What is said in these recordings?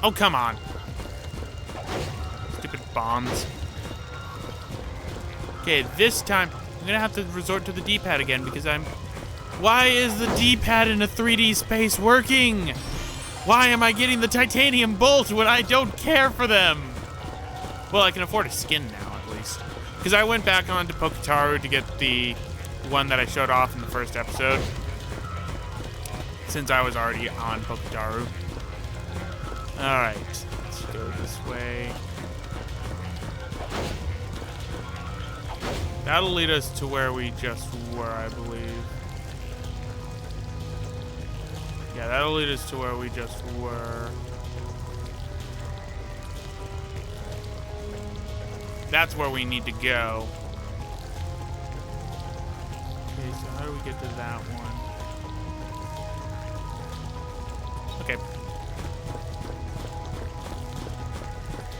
Oh, come on. Stupid bombs. Okay, this time, I'm gonna have to resort to the D-pad again because Why is the D-pad in a 3D space working? Why am I getting the titanium bolt when I don't care for them? Well, I can afford a skin now, at least. Because I went back onto Poketaru to get the one that I showed off in the first episode. Since I was already on Poketaru. Alright, let's go this way. That'll lead us to where we just were, I believe. Yeah, that'll lead us to where we just were. That's where we need to go. Okay, so how do we get to that one? Okay.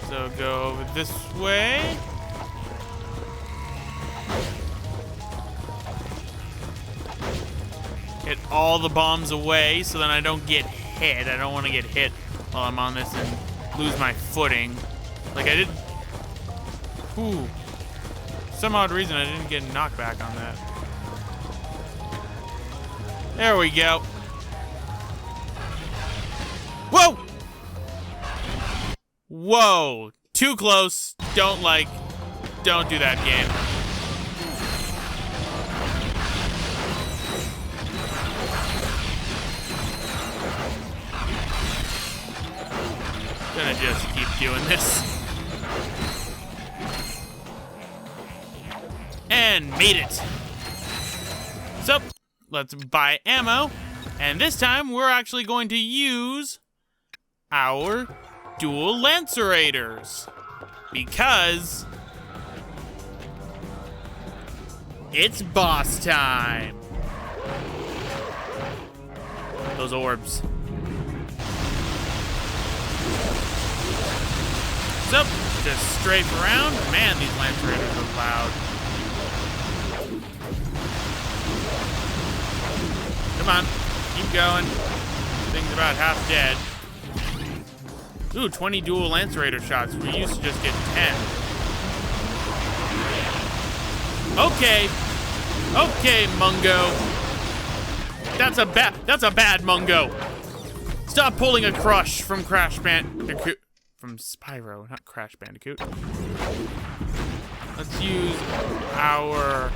So go over this way. Hit all the bombs away so then I don't get hit. I don't want to get hit while I'm on this and lose my footing. Like I did. Ooh. Some odd reason I didn't get knocked back on that. There we go. Whoa! Whoa. Too close. Don't do that game. Gonna just keep doing this. And made it. So, let's buy ammo. And this time, we're actually going to use our dual Lancerators. Because it's boss time. Those orbs. So, just strafe around. Man, these Lancerators are loud. Come on, keep going. Thing's about half dead. Ooh, 20 dual Lancerator shots. We used to just get 10. Okay. Okay, Mungo. That's a bad Mungo. Stop pulling a crush from Crash Bandicoot. From Spyro, not Crash Bandicoot. Let's use our...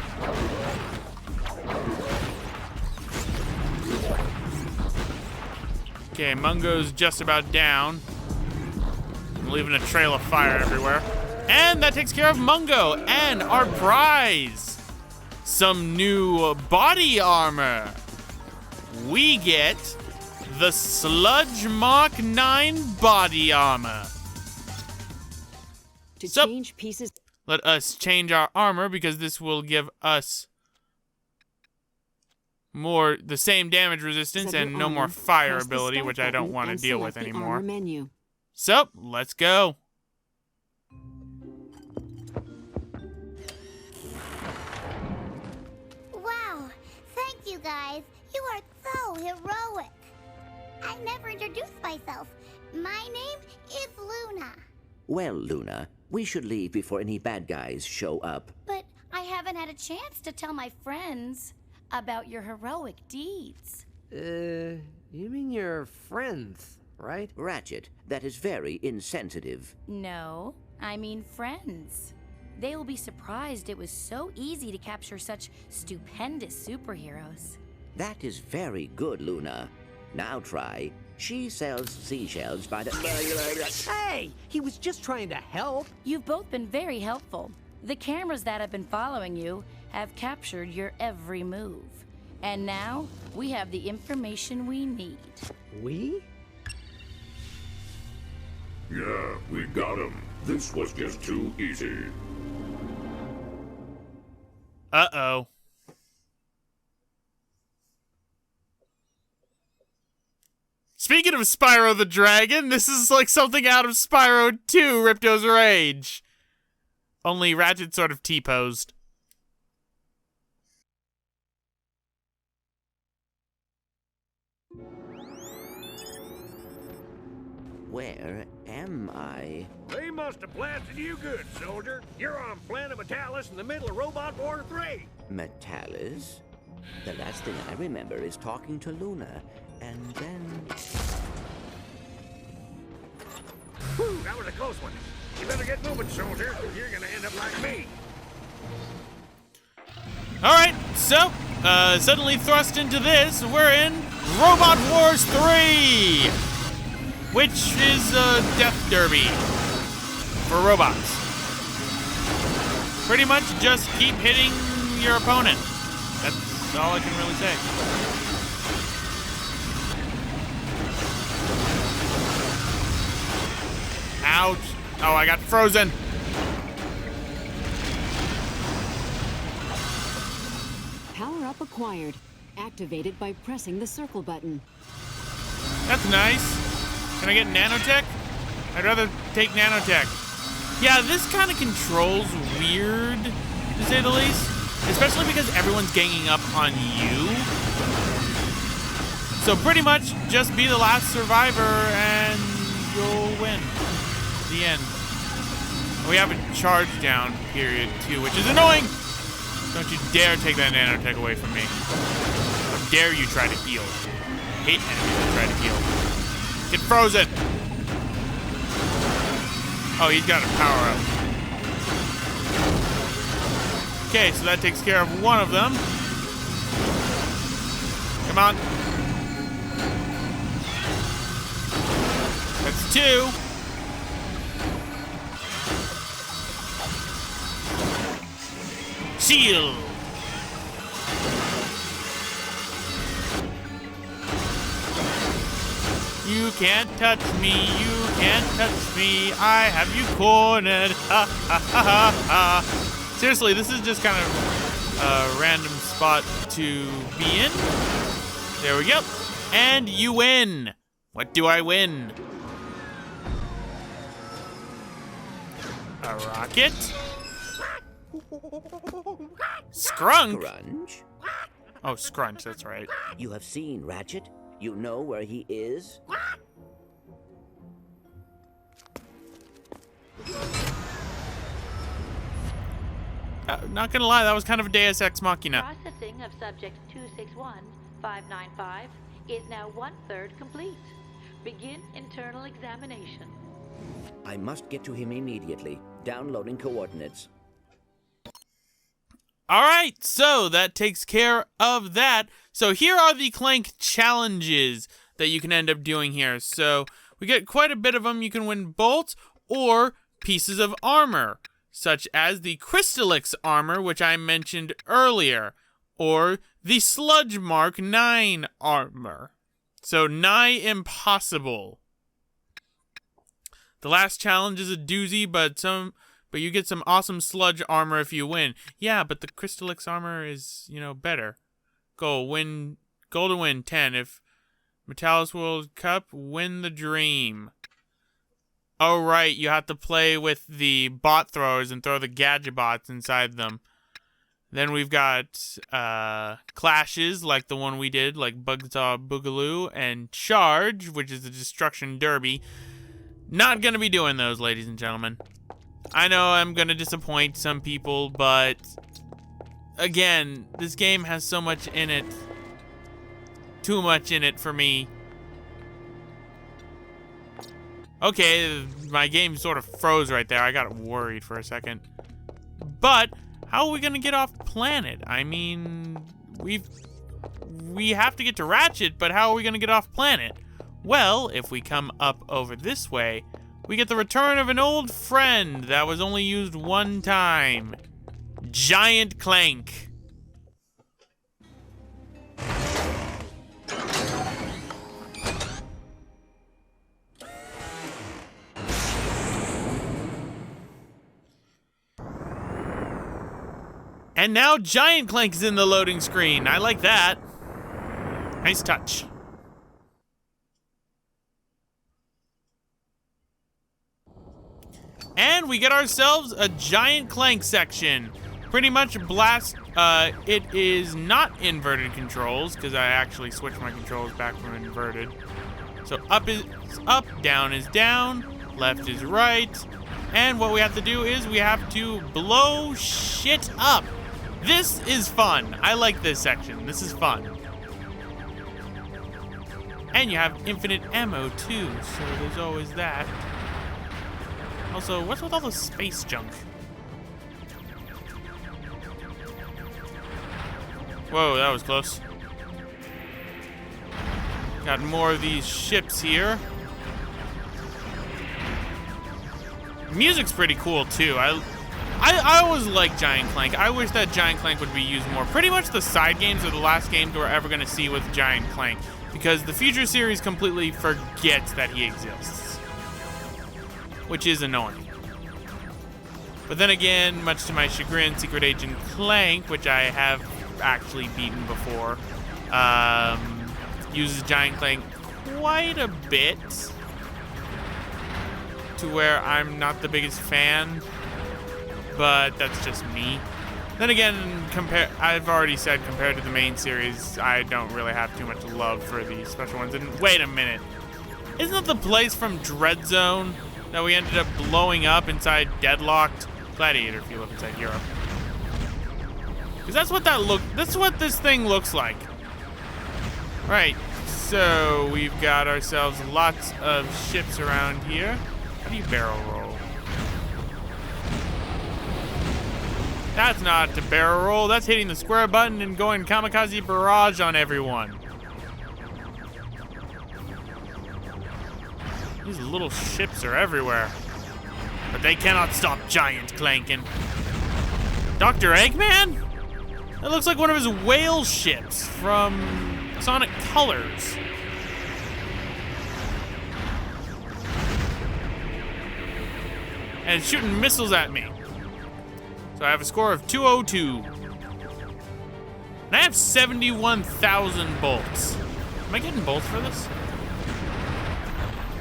Okay, Mungo's just about down. I'm leaving a trail of fire everywhere. And that takes care of Mungo and our prize. Some new body armor. We get the Sludge Mach 9 body armor. To change pieces. Let us change our armor because this will give us the same damage resistance and no more fire ability, which I don't want to deal with anymore. So, let's go. Wow, thank you guys. You are so heroic. I never introduced myself. My name is Luna. Well, Luna, we should leave before any bad guys show up. But I haven't had a chance to tell my friends about your heroic deeds. You mean your friends, right? Ratchet, that is very insensitive. No, I mean friends. They will be surprised it was so easy to capture such stupendous superheroes. That is very good, Luna. Now try. She sells seashells by the... Hey! He was just trying to help. You've both been very helpful. The cameras that have been following you have captured your every move. And now, we have the information we need. We? Yeah, we got him. This was just too easy. Uh-oh. Speaking of Spyro the Dragon, this is like something out of Spyro 2, Ripto's Rage. Only Ratchet sort of T-posed. Where am I? They must have blasted you good, soldier. You're on planet Metalis in the middle of Robot War 3. Metalis? The last thing I remember is talking to Luna, and then... Whew, that was a close one. You better get moving, soldier. You're gonna end up like me. Alright, so, suddenly thrust into this, we're in Robot Wars 3! Which is a death derby for robots. Pretty much just keep hitting your opponent. That's all I can really say. Ouch. Oh, I got frozen. Power up acquired. Activated by pressing the circle button. That's nice. Can I get nanotech? I'd rather take nanotech. Yeah, this kind of controls weird, to say the least. Especially because everyone's ganging up on you. So pretty much, just be the last survivor and you'll win. The end. We have a charge down period too, which is annoying. Don't you dare take that nanotech away from me. How dare you try to heal. I hate enemies that try to heal. Get frozen! Oh, he's got a power up. Okay, so that takes care of one of them. Come on. That's two. Shield! You can't touch me, you can't touch me, I have you cornered, ha ha ha ha ha. Seriously, this is just kind of a random spot to be in. There we go. And you win. What do I win? A rocket? Scrunk? Grunge? Oh, Scrunch, that's right. You have seen Ratchet? You know where he is? Not gonna lie, that was kind of a Deus Ex Machina. Processing of subject 261595 is now 1/3 complete. Begin internal examination. I must get to him immediately. Downloading coordinates. Alright, so that takes care of that. So here are the Clank challenges that you can end up doing here. So we get quite a bit of them. You can win bolts or pieces of armor, such as the Crystallix armor, which I mentioned earlier, or the Sludge Mark 9 armor. So nigh impossible. The last challenge is a doozy, but you get some awesome sludge armor if you win. Yeah, but the Crystallix armor is, better. Goal to win 10. If Metalis World Cup, win the dream. Oh, right, you have to play with the bot throwers and throw the Gadge-bots inside them. Then we've got clashes like the one we did, like Bugsaw Boogaloo, and Charge, which is the Destruction Derby. Not going to be doing those, ladies and gentlemen. I know I'm going to disappoint some people, but again, this game has so much in it. Too much in it for me. Okay, my game sort of froze right there. I got worried for a second. But how are we going to get off planet? I mean, we have to get to Ratchet, but how are we going to get off planet? Well, if we come up over this way, we get the return of an old friend that was only used one time. Giant Clank. And now Giant Clank is in the loading screen. I like that. Nice touch. And we get ourselves a Giant Clank section. Pretty much blast. It is not inverted controls, because I actually switched my controls back from inverted. So up is up, down is down, left is right. And what we have to do is we have to blow shit up. This is fun. I like this section. This is fun. And you have infinite ammo too, so there's always that. Also, what's with all the space junk? Whoa, that was close. Got more of these ships here. Music's pretty cool too. I always like Giant Clank. I wish that Giant Clank would be used more. Pretty much the side games are the last games we're ever going to see with Giant Clank, because the future series completely forgets that he exists, which is annoying. But then again, much to my chagrin, Secret Agent Clank, which I have actually beaten before, uses Giant Clank quite a bit, to where I'm not the biggest fan, but that's just me. Then again, I've already said, compared to the main series, I don't really have too much love for these special ones. And wait a minute, isn't that the place from Dread Zone that we ended up blowing up inside Deadlocked Gladiator if you live inside Europe? Because that's what this thing looks like. Right, so we've got ourselves lots of ships around here. How do you barrel roll? That's not to barrel roll, that's hitting the square button and going kamikaze barrage on everyone. These little ships are everywhere. But they cannot stop Giant Clankin'. Dr. Eggman? That looks like one of his whale ships from Sonic Colors. And it's shooting missiles at me. So I have a score of 202. And I have 71,000 bolts. Am I getting bolts for this?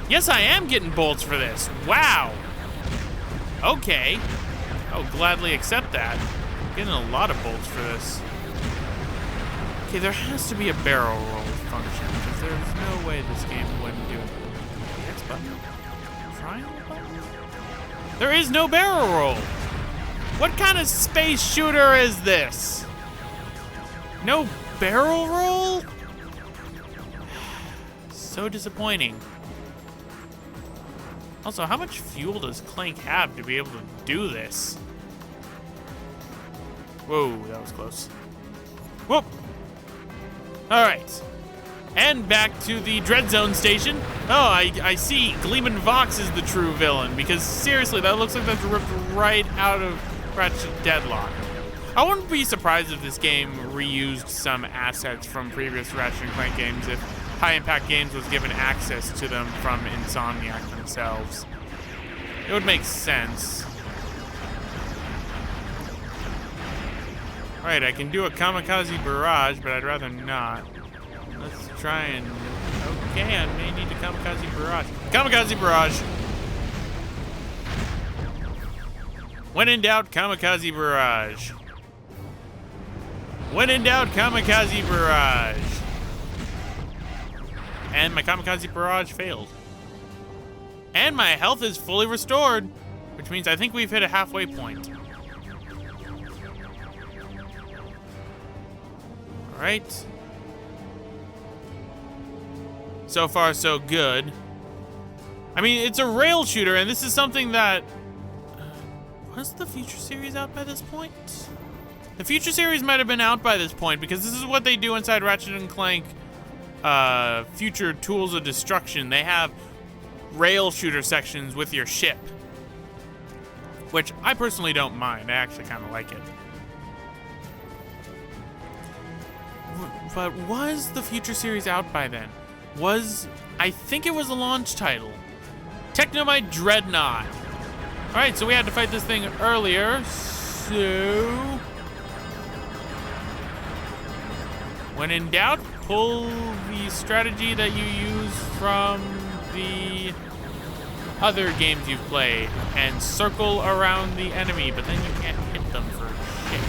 Yes, I am getting bolts for this. Wow. Okay. I'll gladly accept that. I'm getting a lot of bolts for this. Okay, there has to be a barrel roll function, because there's no way this game wouldn't do it. X button? Triangle button? There is no barrel roll. What kind of space shooter is this? No barrel roll? So disappointing. Also, how much fuel does Clank have to be able to do this? Whoa, that was close. Whoop! Alright. And back to the Dread Zone station. Oh, I see. Gleeman Vox is the true villain, because seriously, that looks like that's ripped right out of Ratchet Deadlock. I wouldn't be surprised if this game reused some assets from previous Ratchet & Clank games if High Impact Games was given access to them from Insomniac themselves. It would make sense. Alright, I can do a kamikaze barrage, but I'd rather not. Let's try and... Okay, I may need a kamikaze barrage. Kamikaze barrage! When in doubt, kamikaze barrage. When in doubt, kamikaze barrage. And my kamikaze barrage failed. And my health is fully restored, which means I think we've hit a halfway point. Alright. So far, so good. I mean, it's a rail shooter, and this is something that... was the Future Series out by this point? The Future Series might have been out by this point, because this is what they do inside Ratchet & Clank Future Tools of Destruction. They have rail shooter sections with your ship, which I personally don't mind. I actually kind of like it. But was the Future Series out by then? I think it was a launch title. Technomite Dreadnought. Alright, so we had to fight this thing earlier, so... when in doubt, pull the strategy that you use from the other games you've played and circle around the enemy, but then you can't hit them for shit.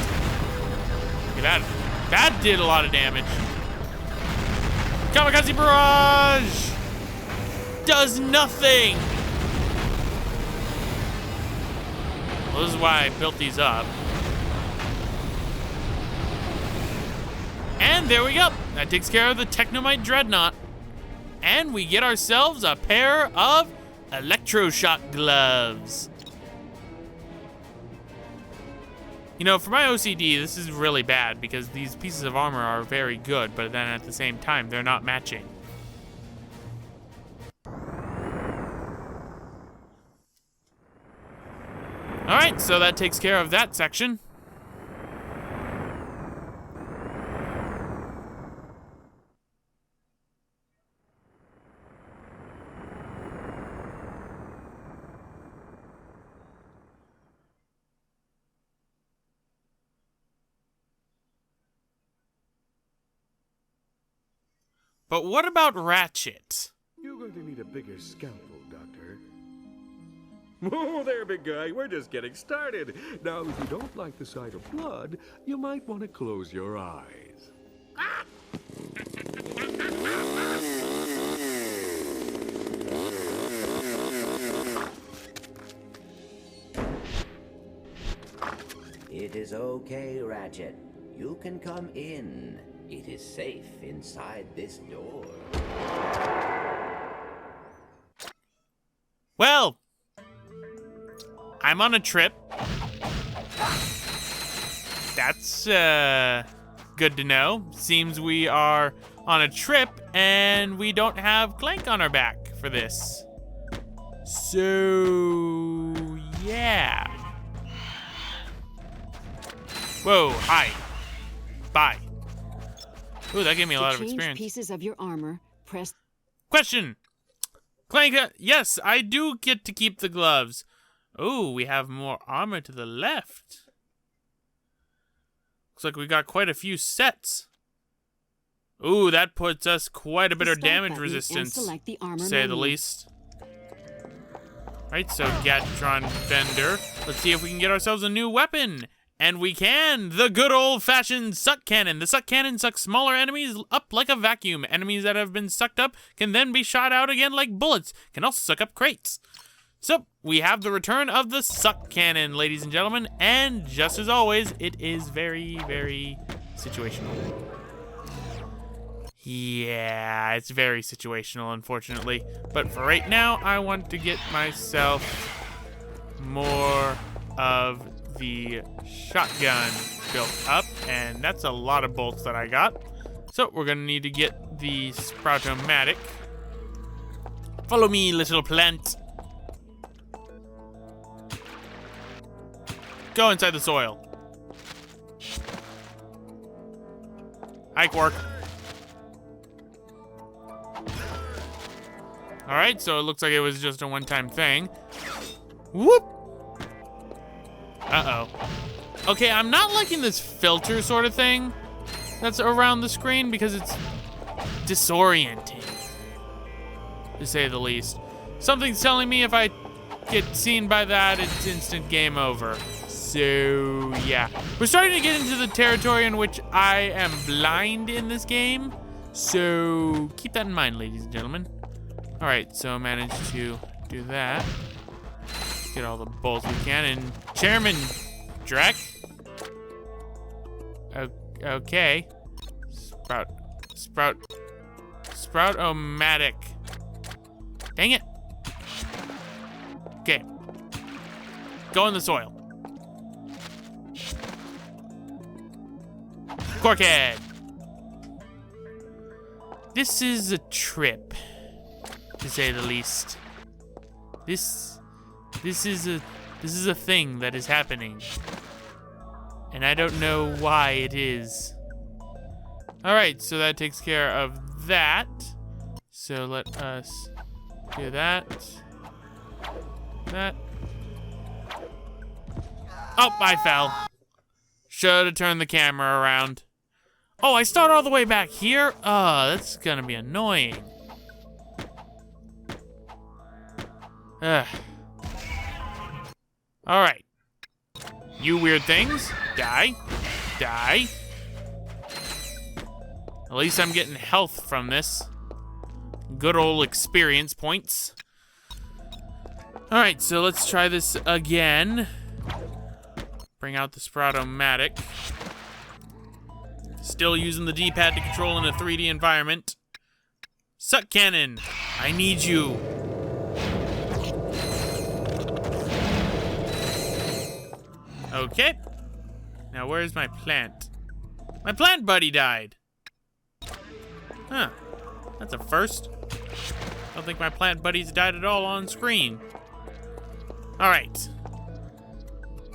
Okay, that did a lot of damage. Kamikaze barrage! does nothing! Well, this is why I built these up. And there we go. That takes care of the Technomite Dreadnought. And we get ourselves a pair of electroshock gloves. You know, for my OCD, this is really bad because these pieces of armor are very good, but then at the same time, they're not matching. All right, so that takes care of that section. But what about Ratchet? You're going to need a bigger scalpel, Doctor. Whoa there, big guy. We're just getting started. Now, if you don't like the sight of blood, you might want to close your eyes. It is okay, Ratchet. You can come in. It is safe inside this door. Well, I'm on a trip. That's good to know. Seems we are on a trip and we don't have Clank on our back for this. So, yeah. Whoa, hi. Bye. Ooh, that gave me a lot of experience. Pieces of your armor, press. Question. Clank, yes, I do get to keep the gloves. Ooh, we have more armor to the left. Looks like we got quite a few sets. Ooh, that puts us quite a bit of damage resistance, to say the least. Right, so Gadgetron Vendor. Let's see if we can get ourselves a new weapon. And we can! The good old-fashioned suck cannon. The suck cannon sucks smaller enemies up like a vacuum. Enemies that have been sucked up can then be shot out again like bullets. Can also suck up crates. So, we have the return of the suck cannon, ladies and gentlemen. And just as always, it is very, very situational. Yeah, it's very situational, unfortunately. But for right now, I want to get myself more of the shotgun built up, and that's a lot of bolts that I got. So we're gonna need to get the Sprout-O-Matic. Follow me, little plant. Go inside the soil. Hi, Quark. All right, so it looks like it was just a one-time thing. Whoop! Uh-oh. Okay, I'm not liking this filter sort of thing that's around the screen because it's disorienting, to say the least. Something's telling me if I get seen by that, it's instant game over. So, yeah. We're starting to get into the territory in which I am blind in this game. So, keep that in mind, ladies and gentlemen. All right, so I managed to do that. Get all the bolts we can, and Chairman Drek. Okay. Sprout-O-Matic. Dang it. Okay. Go in the soil. Corkhead. This is a trip, to say the least. This is a thing that is happening. And I don't know why it is. Alright, so that takes care of that. So let us do that. That. Oh, I fell. Should have turned the camera around. Oh, I start all the way back here? Oh, that's gonna be annoying. Ugh. Alright. You weird things. Die. Die. At least I'm getting health from this. good old experience points. Alright, so let's try this again. Bring out the Sprout-O-Matic. Still using the D-pad to control in a 3D environment. Suck Cannon, I need you. Okay. Now where's my plant? My plant buddy died. Huh. That's a first. I don't think my plant buddies died at all on screen. Alright.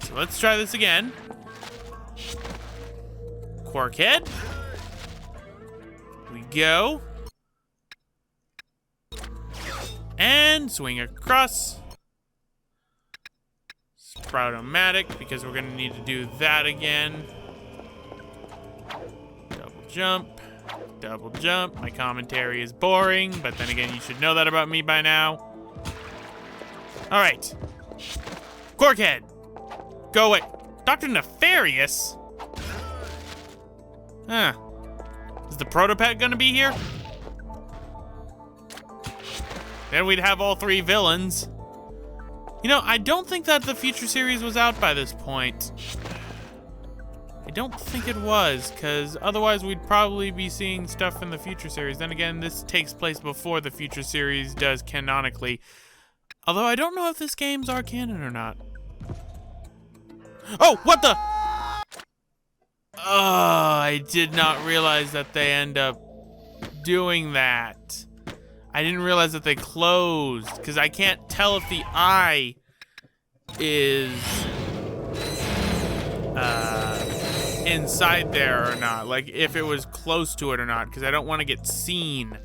So let's try this again. Quark head. We go. And swing across. Sprout-O-Matic, because we're going to need to do that again. Double jump. Double jump. My commentary is boring, but then again, you should know that about me by now. Alright. Quarkhead. Go away. Dr. Nefarious? Huh. Is the Protopet gonna be here? Then we'd have all three villains. You know, I don't think that the Future series was out by this point. I don't think it was, because otherwise we'd probably be seeing stuff in the Future series. Then again, this takes place before the Future series does canonically. Although I don't know if this game's our canon or not. Oh, what the? Oh, I did not realize that they end up doing that. I didn't realize that they closed, because I can't tell if the eye is inside there or not. Like, if it was close to it or not, because I don't want to get seen.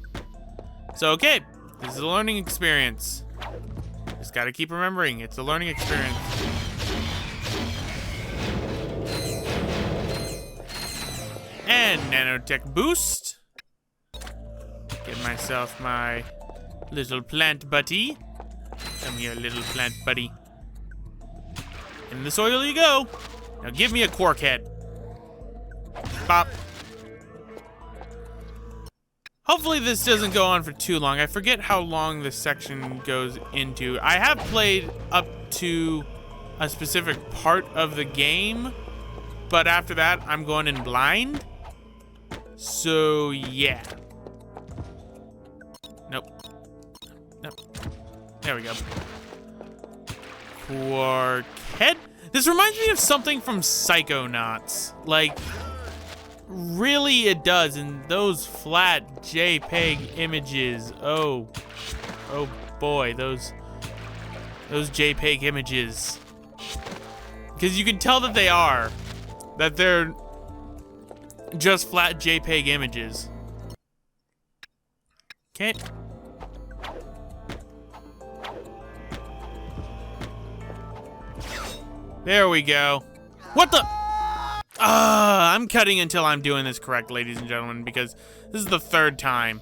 So, okay, this is a learning experience. Just gotta keep remembering, it's a learning experience. And nanotech boost. Get myself my little plant buddy. Come here, little plant buddy. In the soil you go. Now give me a quark head. Bop. Hopefully this doesn't go on for too long. I forget how long this section goes into. I have played up to a specific part of the game, but after that I'm going in blind. So yeah. Nope. Nope. There we go. Quark head. This reminds me of something from Psychonauts. Like, really it does. And those flat JPEG images. Oh boy, those JPEG images. Because you can tell that that they're just flat JPEG images. Okay. There we go. What the? I'm cutting until I'm doing this correct, ladies and gentlemen, because this is the third time.